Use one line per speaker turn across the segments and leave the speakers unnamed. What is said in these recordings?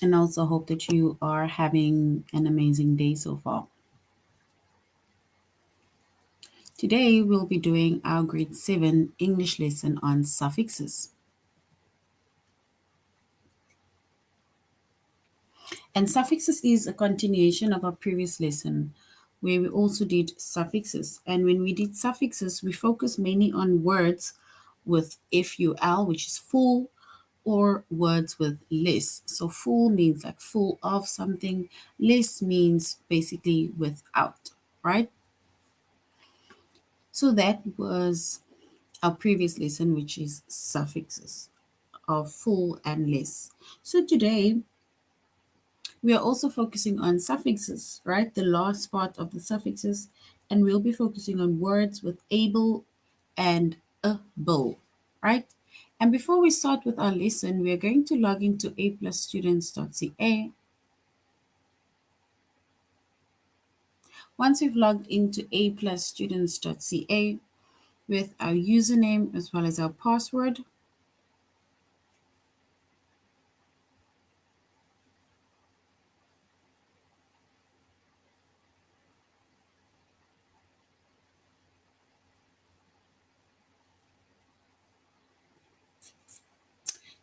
and also hope that you are having an amazing day so far. Today we'll be doing our grade 7 English lesson on suffixes. And suffixes is a continuation of our previous lesson where we also did suffixes. And when we did suffixes, we focused mainly on words with FUL, which is full, or words with less. So full means like full of something, less means basically without, right? So that was our previous lesson, which is suffixes of full and less. So today we are also focusing on suffixes, right? The last part of the suffixes, and we'll be focusing on words with able and able, right? And before we start with our lesson, we are going to log into aplusstudents.ca. Once we've logged into aplusstudents.ca with our username as well as our password,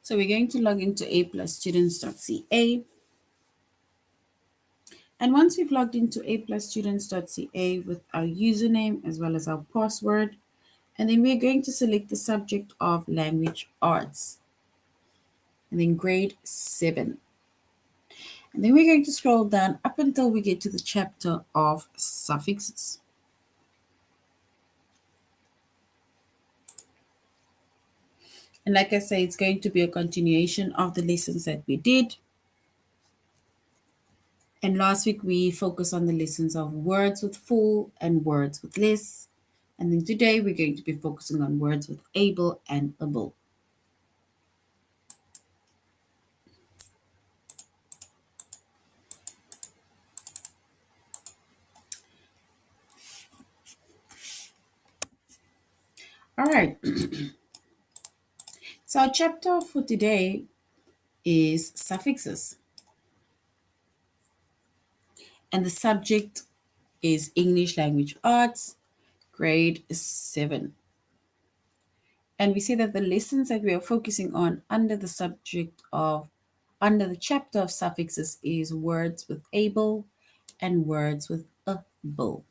so we're going to log into aplusstudents.ca. And once we've logged into aplusstudents.ca with our username as well as our password, and then we're going to select the subject of language arts, and then grade 7. And then we're going to scroll down up until we get to the chapter of suffixes. And like I say, it's going to be a continuation of the lessons that we did. And last week we focused on the lessons of words with full and words with less. And then today we're going to be focusing on words with able and able. All right. So our chapter for today is suffixes. And the subject is English Language Arts, grade 7. And we say that the lessons that we are focusing on under the chapter of suffixes is words with able and words with able.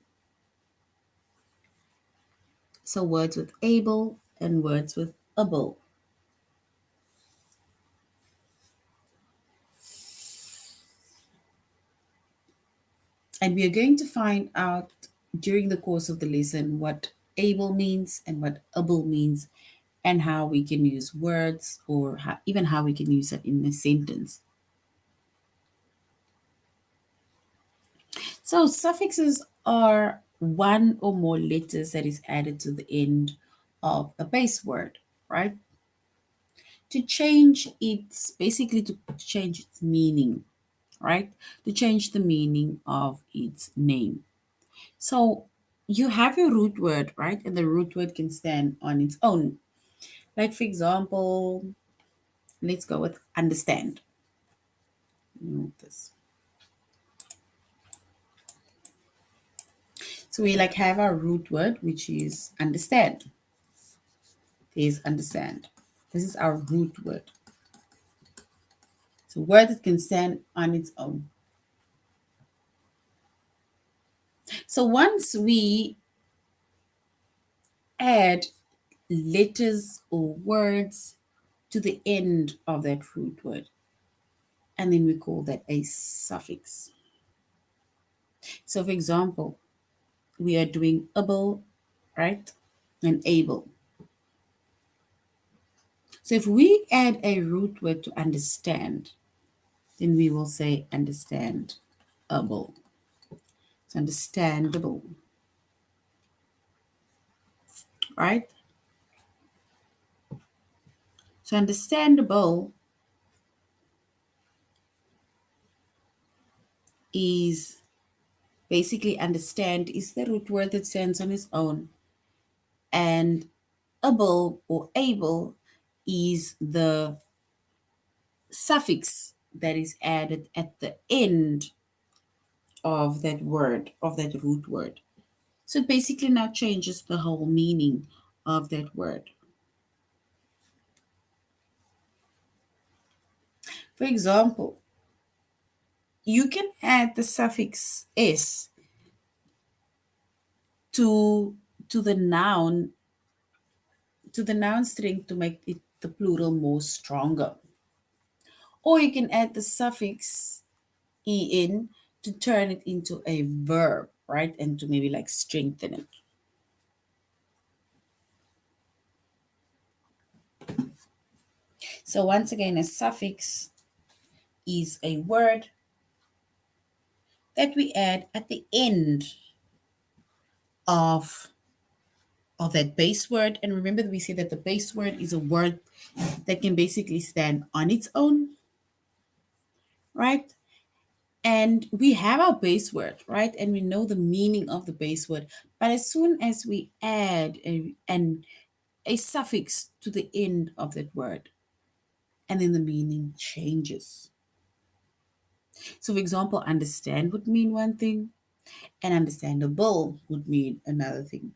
So words with able and words with able. And we are going to find out during the course of the lesson what able means and what able means and how we can use words or even how we can use it in a sentence. So suffixes are one or more letters that is added to the end of a base word, right? To change to change its meaning, right? To change the meaning of its name. So you have your root word, right? And the root word can stand on its own. Like for example, let's go with understand. Move this. So we like have our root word, which is understand. Is understand. This is our root word. It's a word that can stand on its own. So once we add letters or words to the end of that root word, and then we call that a suffix. So for example, we are doing able, right? And able. So if we add a root word to understand, then we will say understandable. It's understandable, right? So understandable is basically understand is the root word that stands on its own, and able or able is the suffix that is added at the end of that word, of that root word. So it basically now changes the whole meaning of that word. For example, you can add the suffix s to to the noun string to make it the plural more stronger. Or you can add the suffix en to turn it into a verb, right? And to maybe like strengthen it. So once again, a suffix is a word that we add at the end of that base word. And remember that we said that the base word is a word that can basically stand on its own, right? And we have our base word, right? And we know the meaning of the base word. But as soon as we add a suffix to the end of that word, and then the meaning changes. So, for example, understand would mean one thing, and understandable would mean another thing.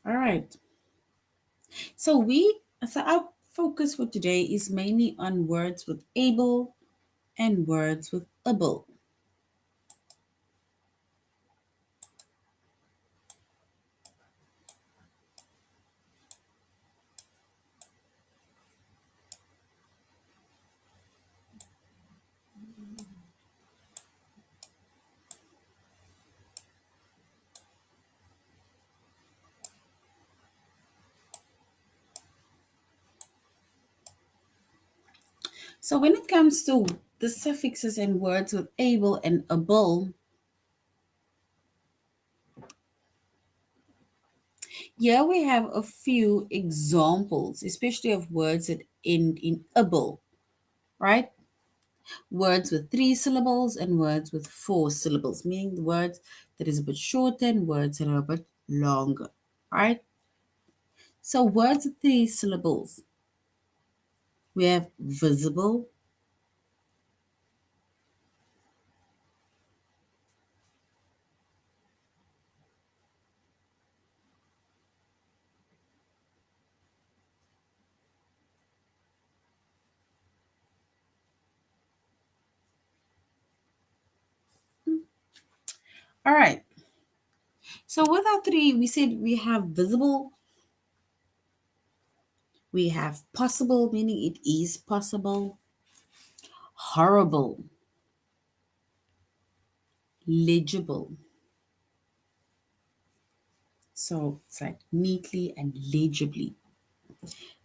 All right. So our focus for today is mainly on words with able and words with able. So when it comes to the suffixes and words with able and able, here we have a few examples, especially of words that end in able, right? Words with 3 syllables and words with 4 syllables, meaning the words that is a bit shorter and words that are a bit longer, right? So words with 3 syllables, we have visible, all right. So with our three, we said we have visible, we have possible, meaning it is possible, horrible, legible. So it's like neatly and legibly.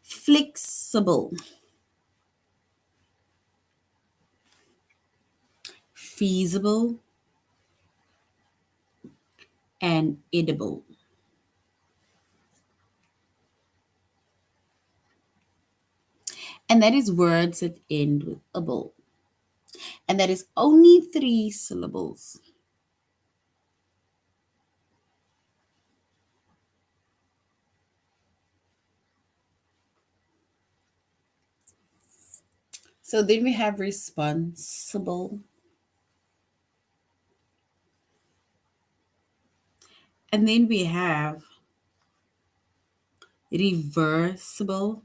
Flexible, feasible, and edible. And that is words that end with able. And that is only 3 syllables. So then we have responsible. And then we have reversible.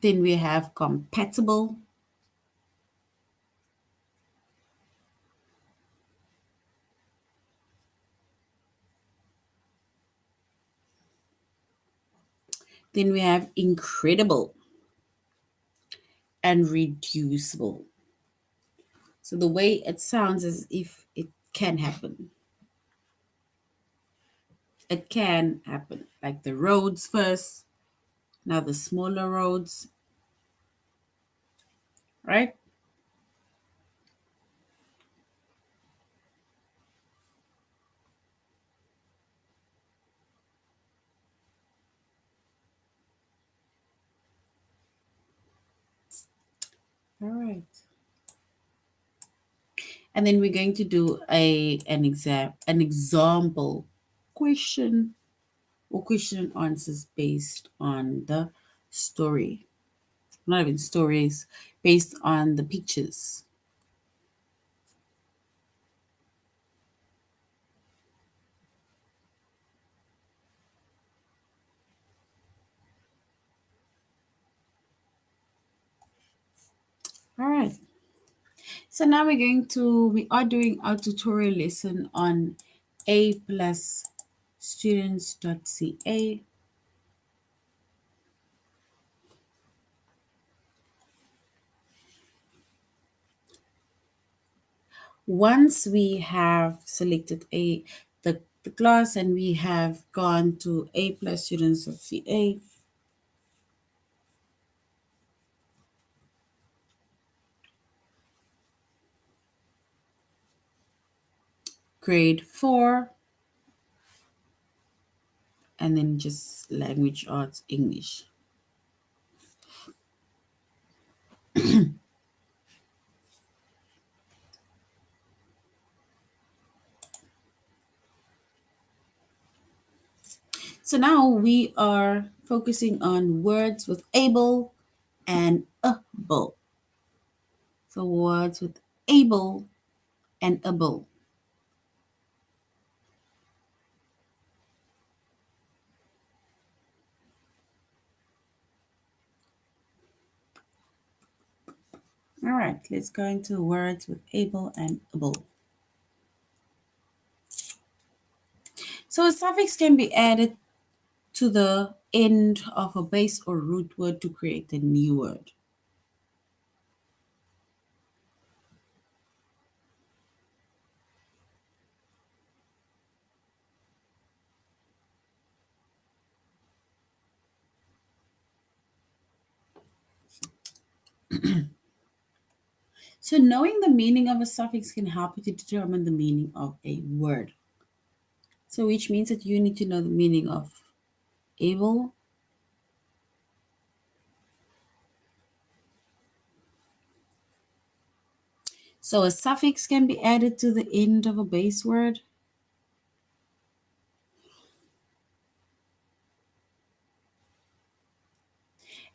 Then we have compatible. Then we have incredible and reducible. So the way it sounds as if it can happen. It can happen. Like the roads first, now the smaller roads, right? All right. And then we're going to do an example question or question and answers based on the story. Not even stories, based on the pictures. All right. So now we are doing our tutorial lesson on A plus students.ca. Once we have selected the class and we have gone to A plus students.ca, grade 4, and then just language arts English. So now we are focusing on words with able and able. So words with able and able. All right, let's go into words with able and able. So a suffix can be added to the end of a base or root word to create a new word. So knowing the meaning of a suffix can help you to determine the meaning of a word. So which means that you need to know the meaning of able. So a suffix can be added to the end of a base word.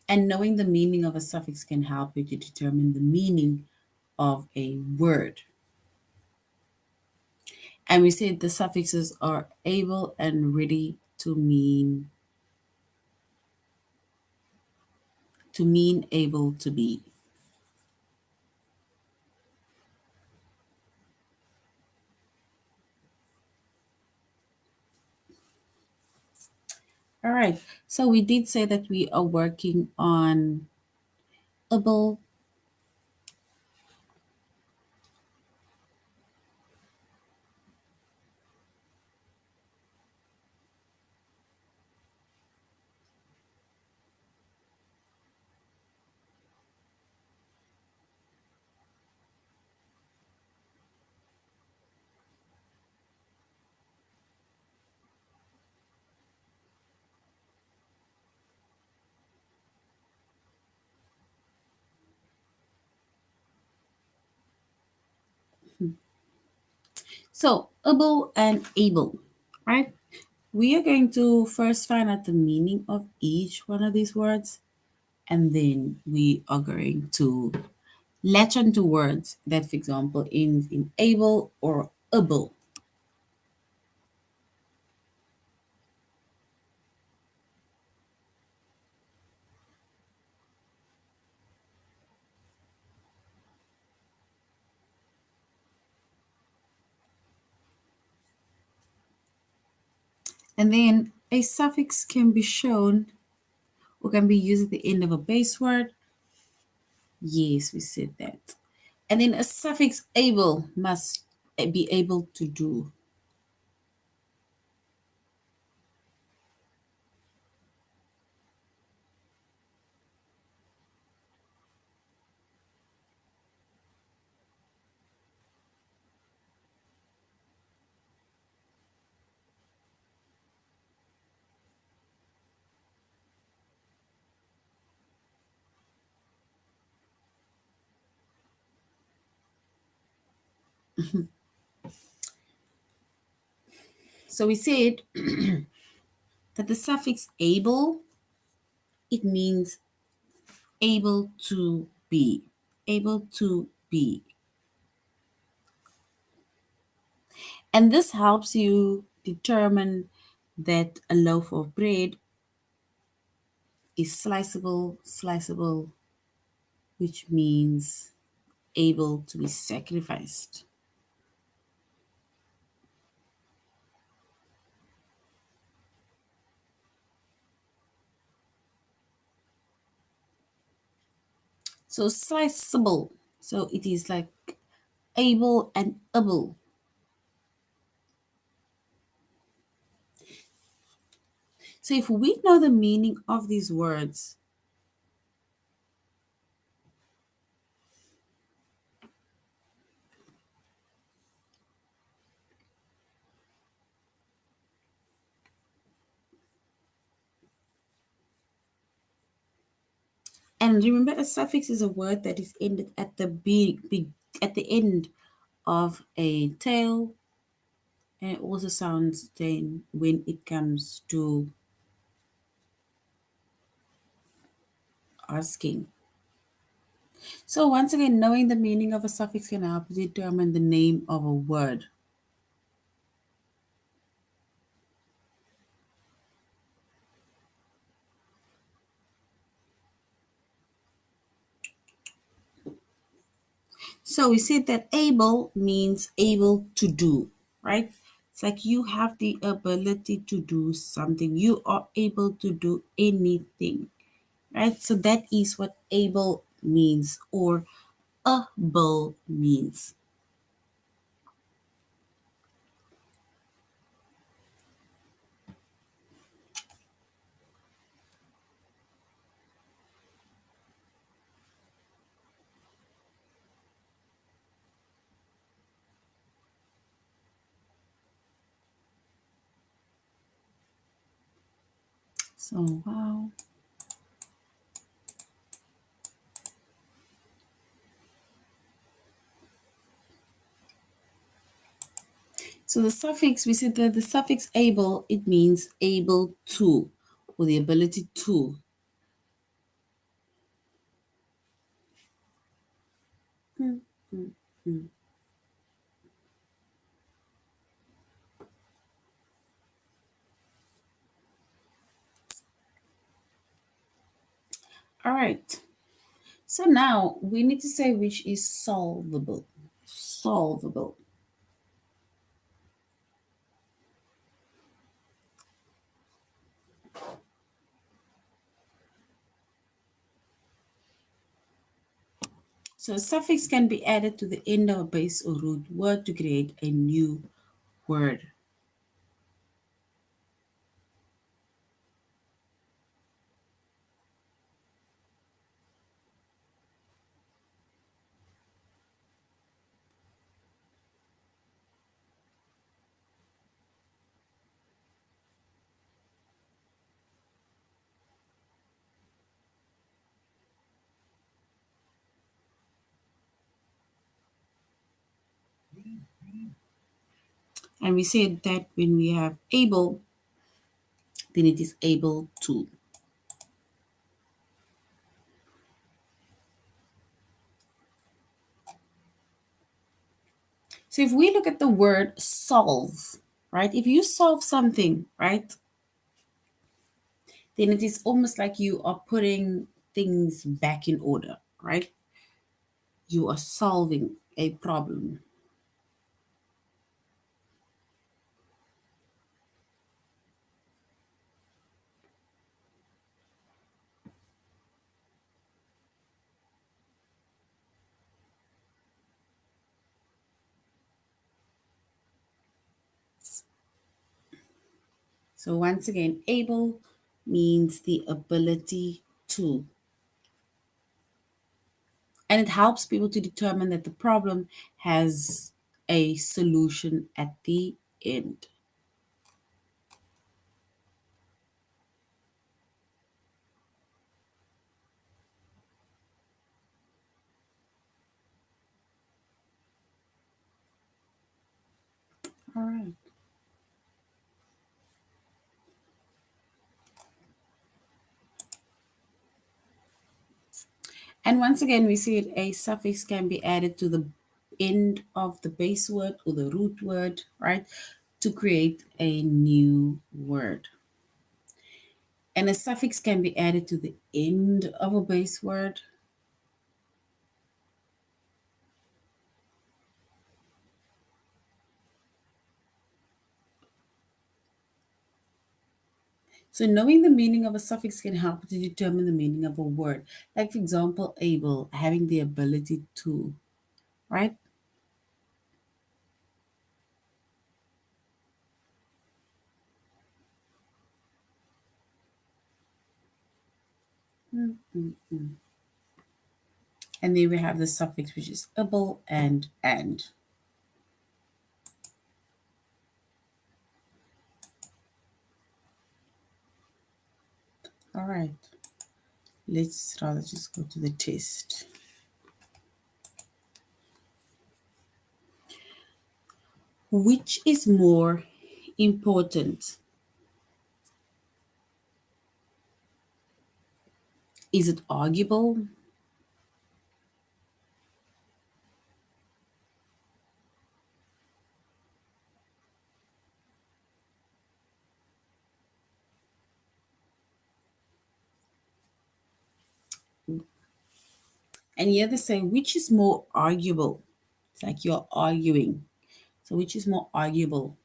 And knowing the meaning of a suffix can help you to determine the meaning of a word. And we said the suffixes are able and ready to mean able to be. All right. So we did say that we are working on able. So able and able, right? We are going to first find out the meaning of each one of these words, and then we are going to latch onto words that, for example, ends in able or able. And then a suffix can be shown or can be used at the end of a base word. Yes, we said that. And then a suffix able must be able to do. So we said that the suffix able, it means able to be, able to be. And this helps you determine that a loaf of bread is sliceable, which means able to be sacrificed. So sliceable. So it is like able and able. So if we know the meaning of these words, and remember a suffix is a word that is ended at the at the end of a tale, and it also sounds then when it comes to asking. So once again, knowing the meaning of a suffix can help determine the name of a word. So we said that able means able to do, right? It's like you have the ability to do something. You are able to do anything, right? So that is what able means or able means. So wow. So the suffix, we said that the suffix able, it means able to or the ability to. Hmm, hmm, hmm. All right. So now we need to say which is solvable. Solvable. So a suffix can be added to the end of a base or root word to create a new word. And we said that when we have able, then it is able to. So if we look at the word solve, right? If you solve something, right, then it is almost like you are putting things back in order, right? You are solving a problem. So once again, able means the ability to. And it helps people to determine that the problem has a solution at the end. All right. And once again, we see it, a suffix can be added to the end of the base word or the root word, right, to create a new word. And a suffix can be added to the end of a base word. So knowing the meaning of a suffix can help to determine the meaning of a word. Like, for example, able, having the ability to, right? Mm, mm, mm. And then we have the suffix, which is able and. All right, let's rather just go to the test. Which is more important? Is it arguable? And here they say, which is more arguable? It's like you're arguing. So, which is more arguable?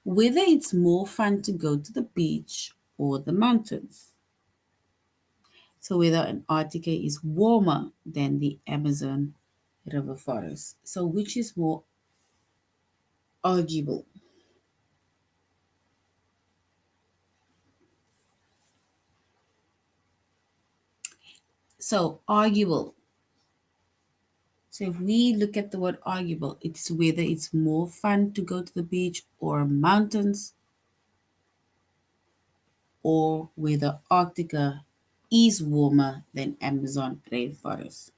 Whether it's more fun to go to the beach or the mountains. So, whether Antarctica is warmer than the Amazon river forest. So, which is more arguable? So, arguable. So, if we look at the word arguable, it's whether it's more fun to go to the beach or mountains, or whether Arctica is warmer than Amazon rainforest.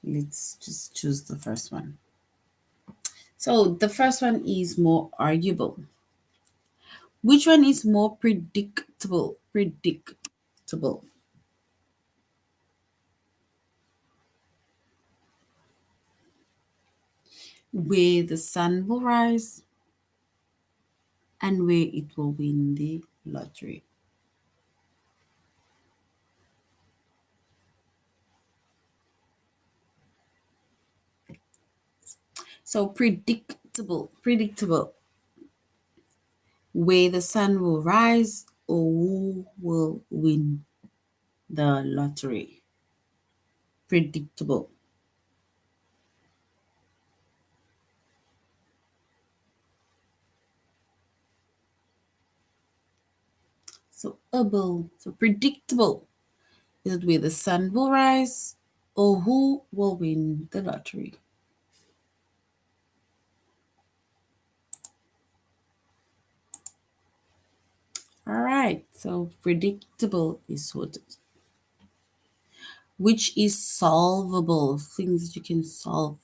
Let's just choose the first one. So the first one is more arguable. Which one is more predictable? Predictable. Where the sun will rise and where it will win the lottery. So predictable. Where the sun will rise or who will win the lottery. Predictable. So able, so predictable. Is it where the sun will rise or who will win the lottery? All right, so predictable is sorted. Which is solvable, things that you can solve.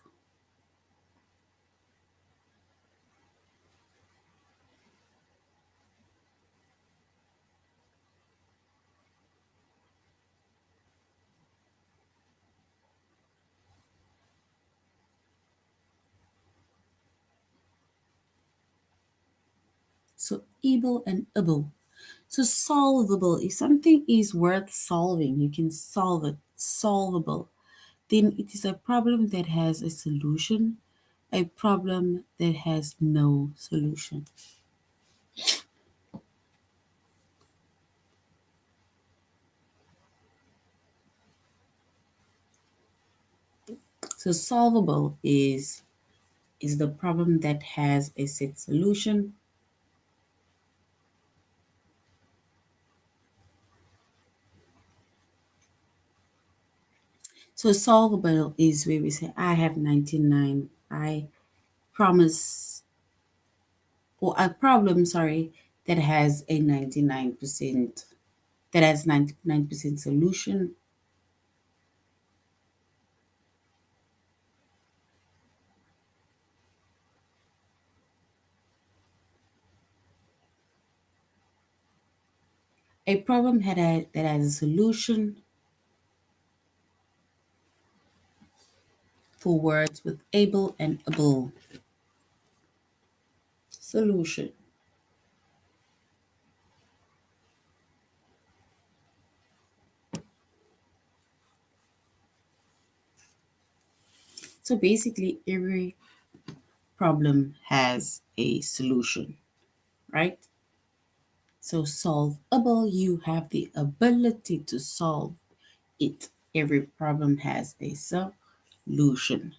So able and able. So solvable, if something is worth solving, you can solve it, solvable. Then it is a problem that has a solution, a problem that has no solution. So solvable is the problem that has a set solution. So solvable is where we say, I have 99. I promise, or a problem, sorry, that has a 99%, that has 99% solution. A problem that has a solution for words with able and able. Solution. So basically, every problem has a solution, right? So solvable, you have the ability to solve it. Every problem has a solution.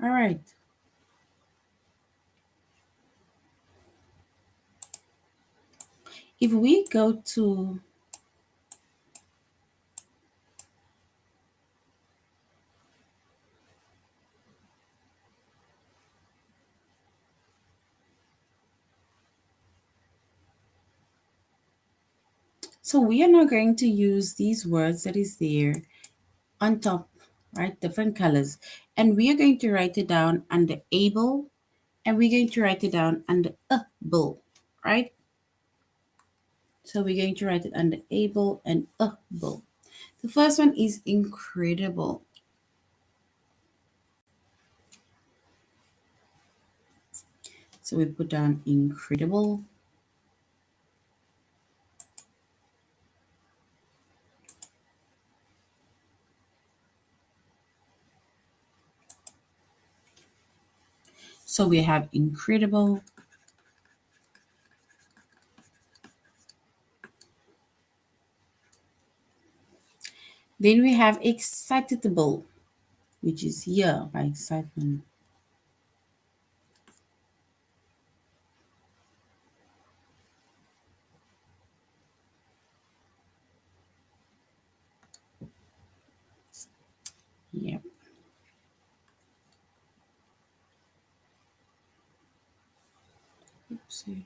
All right. If we go to so we are now going to use these words that is there on top, right? Different colors. And we are going to write it down under able, and we're going to write it down under able, right? So we're going to write it under able and able. The first one is incredible. So we put down incredible. So we have incredible. Then we have excitable, which is here by excitement. Yep. Oopsie.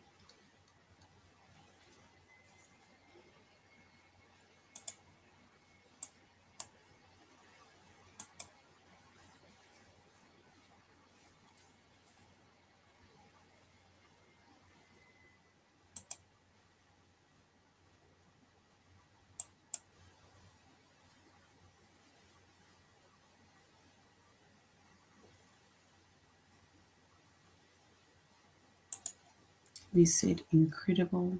We said incredible.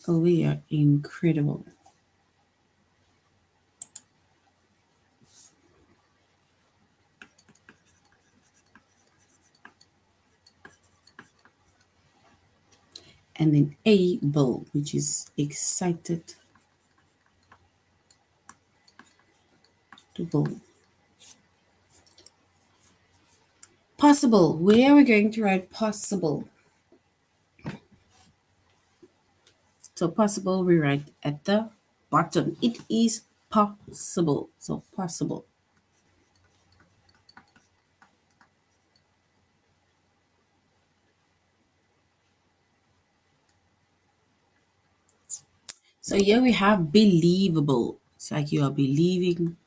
Over here, incredible. And then able, which is excited to go. Possible. Where are we going to write possible? So possible, we write at the bottom. It is possible. So possible. So here we have believable. It's like you are believing,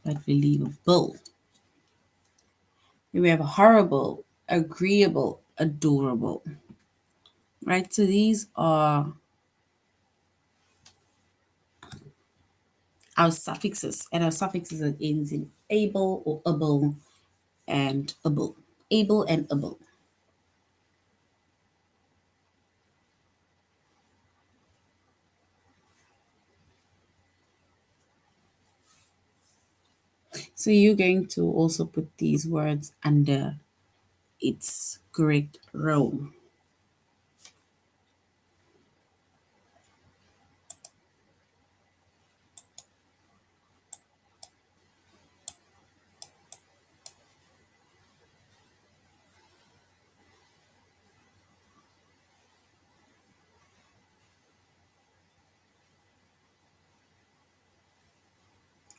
but believable. Here we have horrible, agreeable, adorable. Right? So these are our suffixes, and our suffixes that ends in able or able and able. Able and able. So you're going to also put these words under its correct row.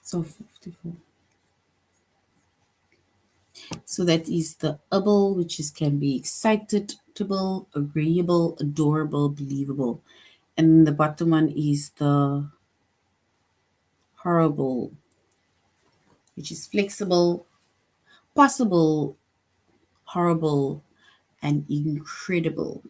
So 54. So that is the able, which is can be excitable, agreeable, adorable, believable. And the bottom one is the horrible, which is flexible, possible, horrible, and incredible.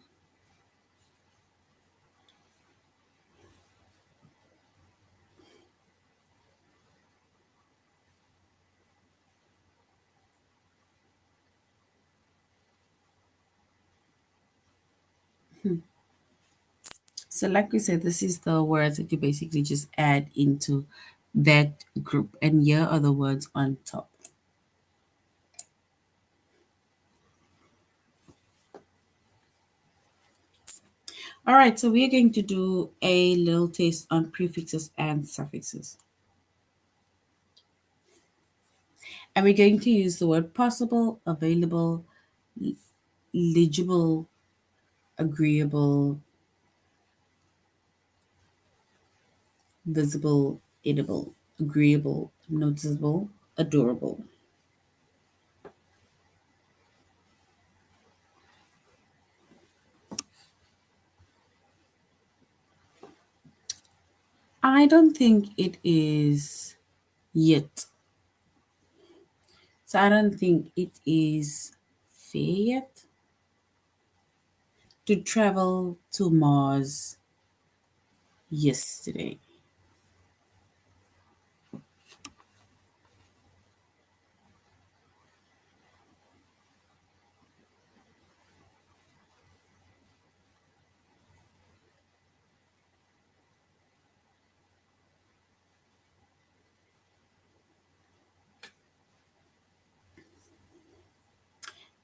So, like we said, this is the words that you basically just add into that group, and here are the words on top. All right, so we're going to do a little test on prefixes and suffixes. And we're going to use the word possible, available, legible, agreeable, visible, edible, agreeable, noticeable, adorable. I don't think it is yet. So I don't think it is fair yet to travel to Mars yesterday.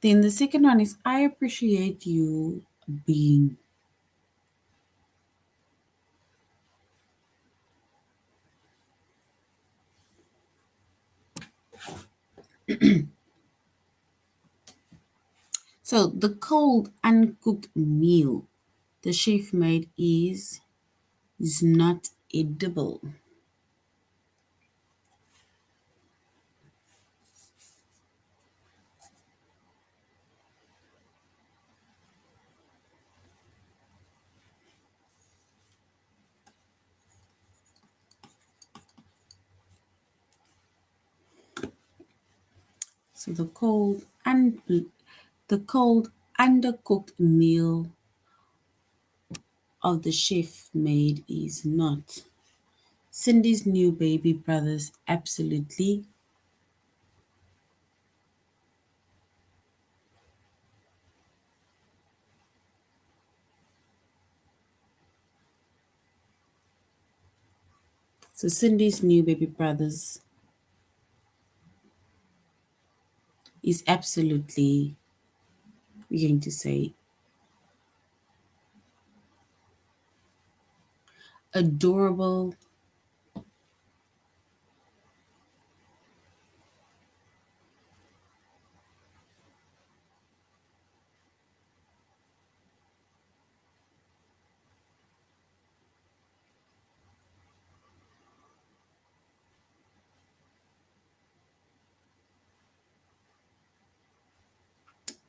Then the second one is I appreciate you being. So the cold uncooked meal the chef made is not edible. So the cold undercooked meal of the chef made is not. Cindy's new baby brothers absolutely. So Cindy's new baby brothers is absolutely, we're going to say, adorable,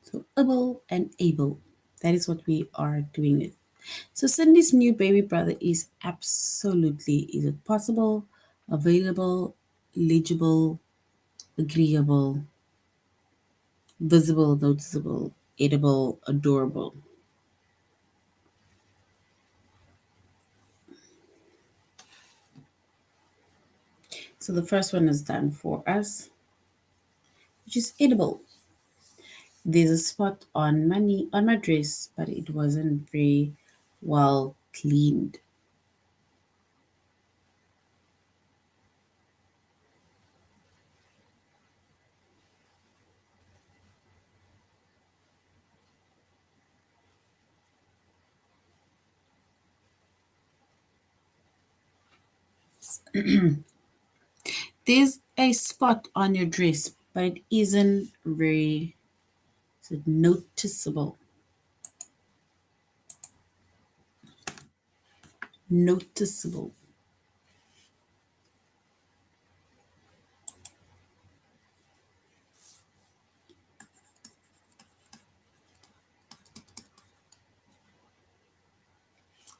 so able and able. That is what we are doing with. So Cindy's new baby brother is absolutely, is it possible, available, legible, agreeable, visible, noticeable, edible, adorable. So the first one is done for us, which is edible. There's a spot on on my dress, but it wasn't very well cleaned. There's a spot on your dress, but it isn't very noticeable. Noticeable.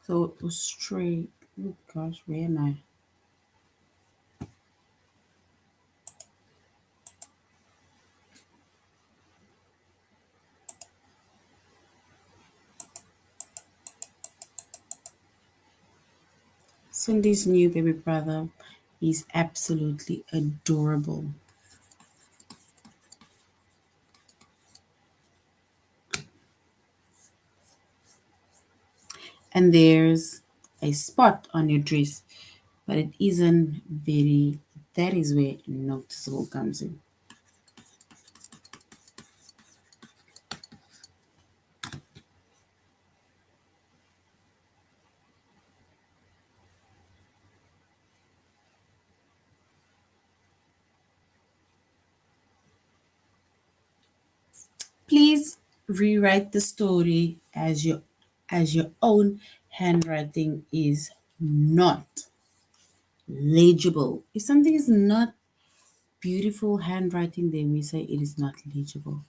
So it was straight. Oh gosh, where am I? Cindy's new baby brother is absolutely adorable. And there's a spot on your dress, but it isn't very, that is where noticeable comes in. Please rewrite the story as your own handwriting is not legible. If something is not beautiful handwriting, then we say it is not legible.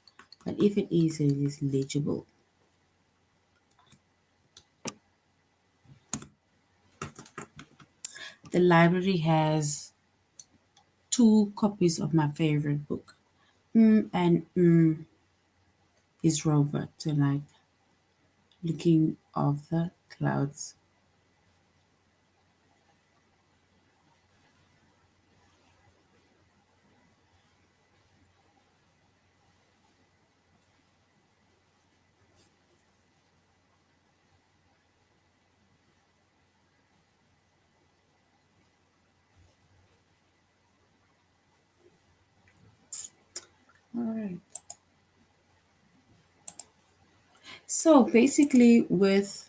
But if it is legible. The library has two copies of my favorite book. And is Robert tonight looking of the clouds. All right. So basically with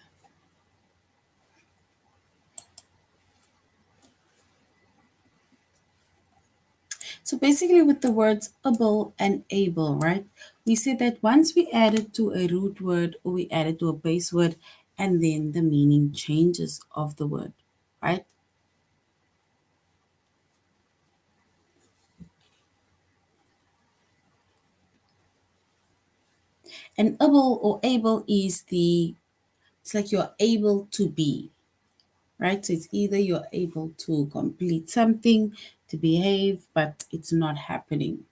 the words able and able, right? We said that once we add it to a root word or we add it to a base word, and then the meaning changes of the word, right? And able or able is it's like you're able to be, right? So it's either you're able to complete something, to behave, but it's not happening.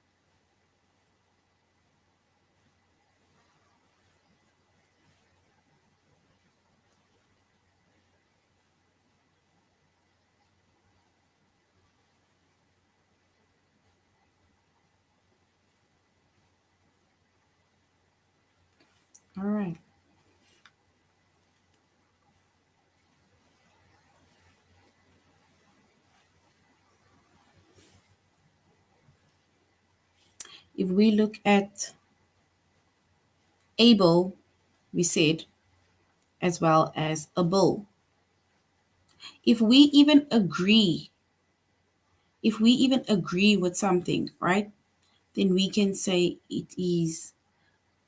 All right. If we look at able, we said, as well as able. If we even agree, if we even agree with something, right, then we can say it is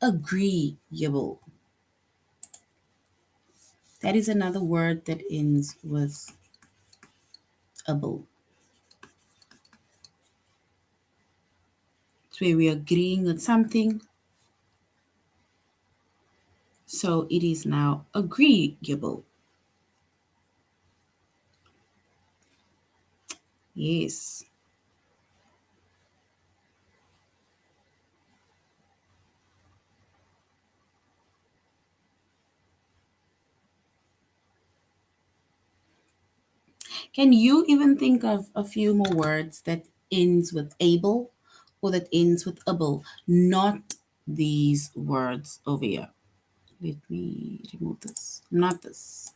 agreeable. That is another word that ends with able. It's where we're agreeing with something, so it is now agreeable. Yes. Can you even think of a few more words that ends with able or that ends with able? Not these words over here. Let me remove this. Not this.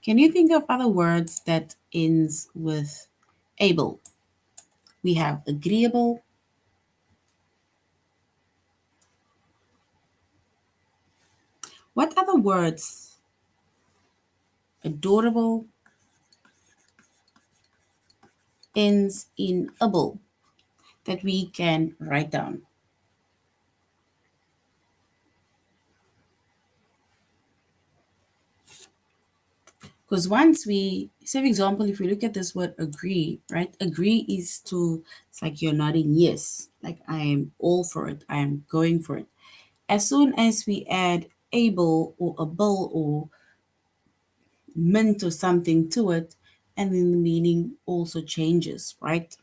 Can you think of other words that ends with able? We have agreeable. What other words? Adorable ends in able that we can write down. Because once we, say for example, if we look at this word agree, right? Agree is to, it's like you're nodding yes, like I am all for it, I am going for it. As soon as we add able or able or meant or something to it, and then the meaning also changes, right?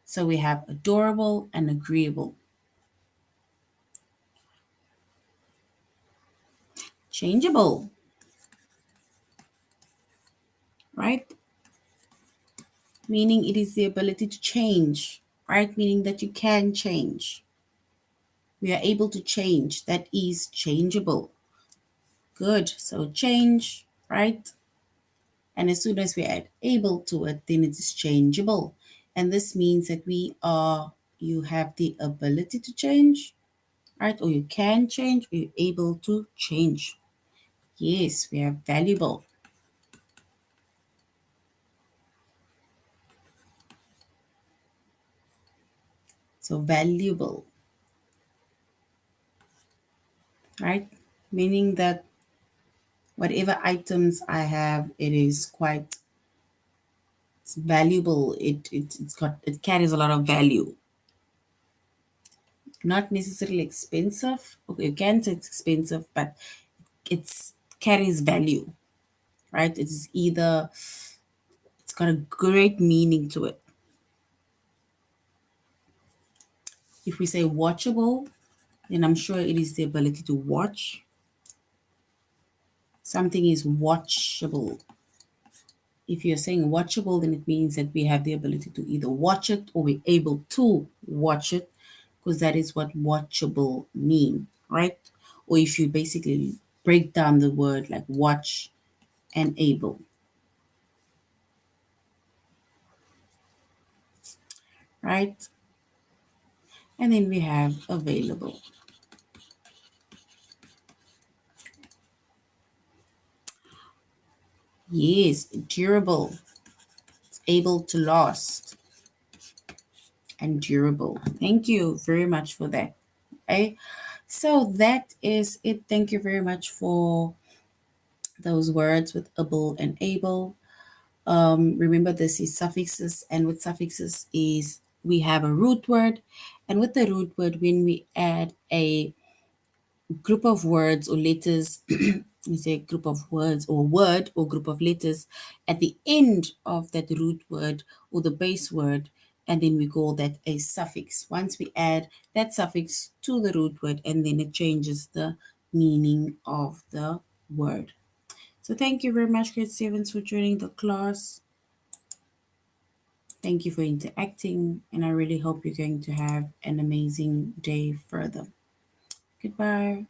So we have adorable and agreeable. Changeable. right? Meaning it is the ability to change, right? Meaning that you can change. We are able to change. That is changeable. Good. So change, right? And as soon as we add able to it, then it is changeable. And this means that you have the ability to change, right? Or you can change, or you're able to change. Yes, we have valuable. So valuable, right? Meaning that whatever items I have, it is quite it's valuable. It carries a lot of value. Not necessarily expensive. Okay, you can say it's expensive, but it's carries value, right? It's got a great meaning to it. If we say watchable, then I'm sure it is the ability to watch. Something is watchable. If you're saying watchable, then it means that we have the ability to either watch it or we're able to watch it, because that is what watchable mean, right? Or if you basically break down the word like watch and able, right? And then we have available. Yes, durable, able to last, and durable. Thank you very much for that. Okay, so that is it. Thank you very much for those words with able and able. Remember, this is suffixes, and with suffixes is we have a root word, and with the root word, when we add a group of words or letters, we say group of words or word or group of letters at the end of that root word or the base word, and then we call that a suffix. Once we add that suffix to the root word, and then it changes the meaning of the word. So thank you very much, grade 7s, for joining the class. Thank you for interacting, and I really hope you're going to have an amazing day further. Goodbye.